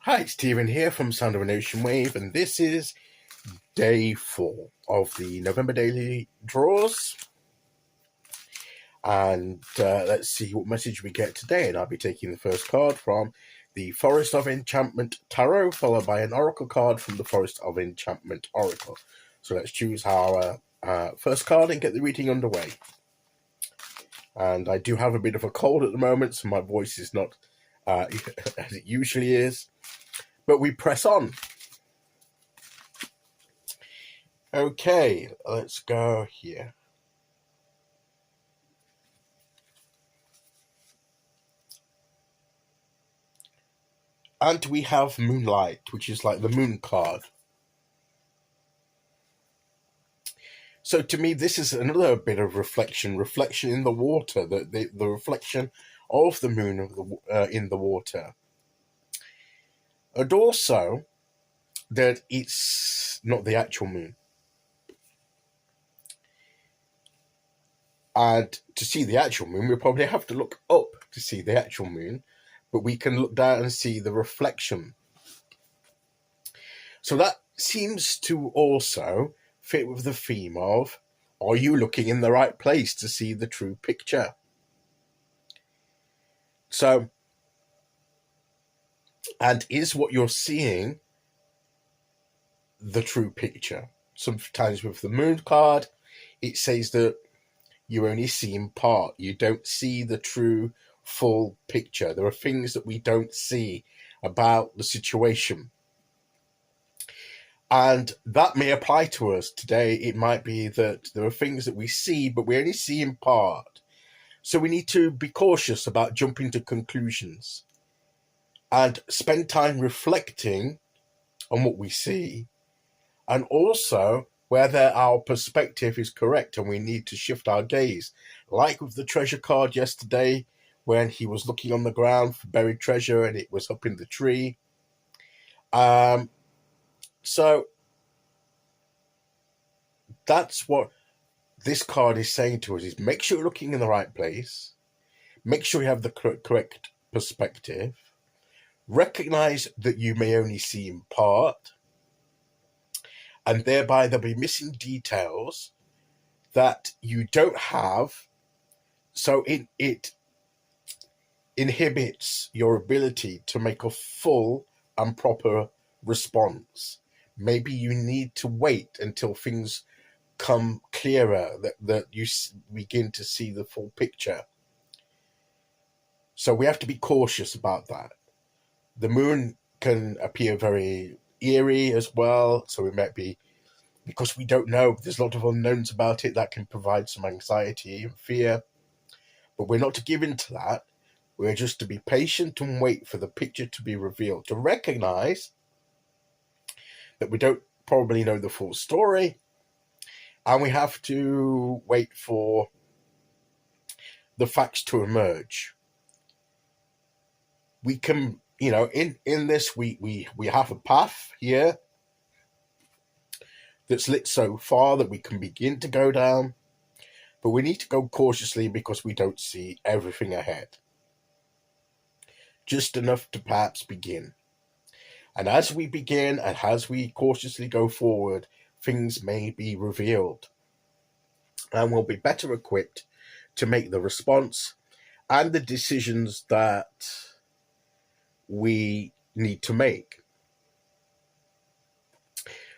Hi, Stephen here from Sound of an Ocean Wave, and this is day 4 of the November daily draws. And let's see what message we get today. And I'll be taking the first card from the Forest of Enchantment Tarot, followed by an Oracle card from the Forest of Enchantment Oracle. So let's choose our first card and get the reading underway. And I do have a bit of a cold at the moment, so my voice is not as it usually is. But we press on. Okay, let's go here. And we have Moonlight, which is like the moon card. So to me, this is another bit of reflection in the water, the reflection of the moon in the water. And also that it's not the actual moon. And to see the actual moon, we probably have to look up to see the actual moon, but we can look down and see the reflection. So that seems to also fit with the theme of, are you looking in the right place to see the true picture? So, and is what you're seeing the true picture? Sometimes with the moon card, it says that you only see in part. You don't see the true full picture. There are things that we don't see about the situation. And that may apply to us today. It might be that there are things that we see, but we only see in part. So we need to be cautious about jumping to conclusions and spend time reflecting on what we see, and also whether our perspective is correct and we need to shift our gaze. Like with the treasure card yesterday, when he was looking on the ground for buried treasure and it was up in the tree. So that's what this card is saying to us, is make sure you're looking in the right place, make sure you have the correct perspective, recognize that you may only see in part, and thereby there'll be missing details that you don't have, so it inhibits your ability to make a full and proper response. Maybe you need to wait until things come clearer, that you begin to see the full picture. So we have to be cautious about that. The moon can appear very eerie as well, so it might be, because we don't know, there's a lot of unknowns about it, that can provide some anxiety and fear. But we're not to give in to that. We're just to be patient and wait for the picture to be revealed, to recognize that we don't probably know the full story, and we have to wait for the facts to emerge. We can, in this, we have a path here that's lit so far that we can begin to go down, but we need to go cautiously because we don't see everything ahead. Just enough to perhaps begin. And as we begin and as we cautiously go forward, things may be revealed. And we'll be better equipped to make the response and the decisions that we need to make.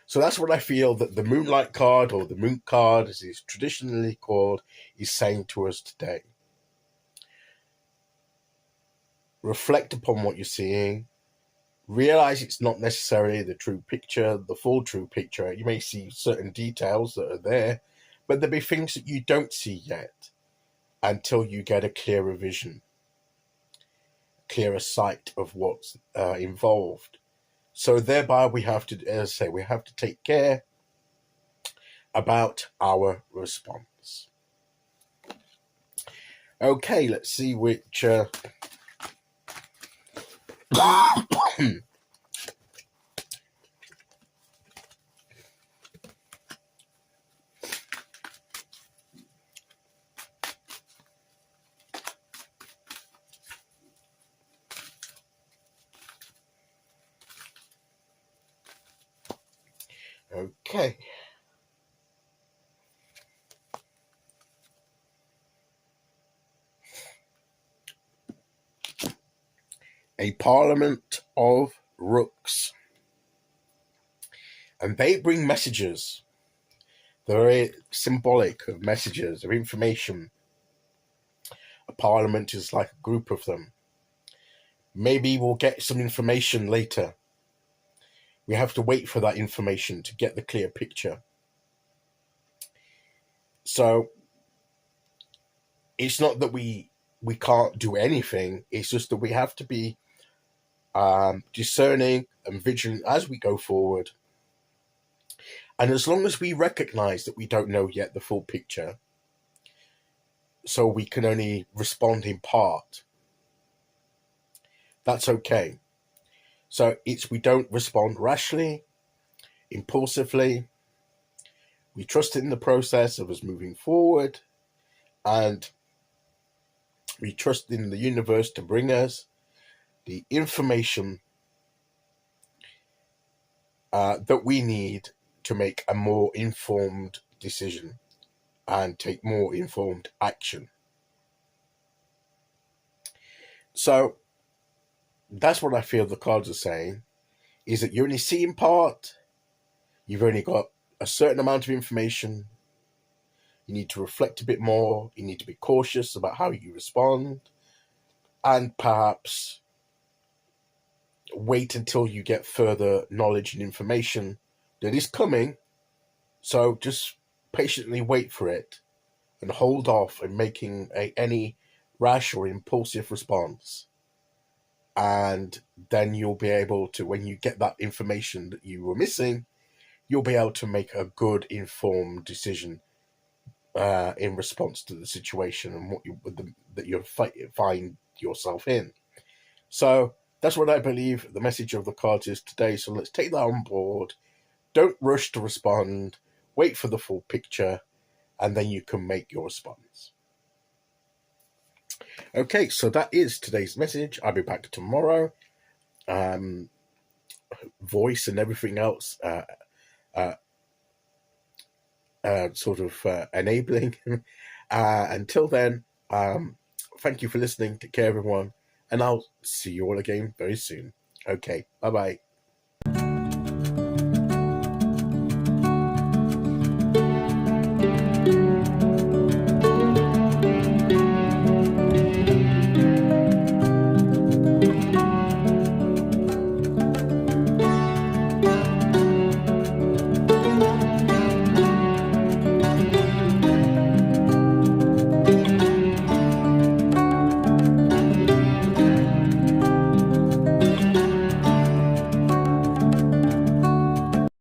So that's what I feel that the Moonlight card, or the Moon card as it's traditionally called, is saying to us today. Reflect upon what you're seeing. Realize it's not necessarily the true picture, the full true picture. You may see certain details that are there, but there'll be things that you don't see yet until you get a clearer vision, clearer sight of what's involved. So thereby we have to, as I say, we have to take care about our response. Okay, let's see which Okay. A parliament of rooks. And they bring messages. They're very symbolic of messages, of information. A parliament is like a group of them. Maybe we'll get some information later. We have to wait for that information to get the clear picture. So it's not that we can't do anything. It's just that we have to be discerning and vigilant as we go forward. And as long as we recognize that we don't know yet the full picture, so we can only respond in part, that's okay. So we don't respond rashly, impulsively. We trust in the process of us moving forward, and we trust in the universe to bring us the information that we need to make a more informed decision and take more informed action. So that's what I feel the cards are saying, is that you only see in part, you've only got a certain amount of information, you need to reflect a bit more, you need to be cautious about how you respond, and perhaps wait until you get further knowledge and information that is coming. So just patiently wait for it and hold off in making any rash or impulsive response. And then you'll be able to, when you get that information that you were missing, you'll be able to make a good informed decision in response to the situation and what that you find yourself in. So that's what I believe the message of the cards is today. So let's take that on board. Don't rush to respond. Wait for the full picture, and then you can make your response. Okay, so that is today's message. I'll be back tomorrow. Voice and everything else sort of enabling. Until then, thank you for listening. Take care, everyone, and I'll see you all again very soon. Okay, bye-bye.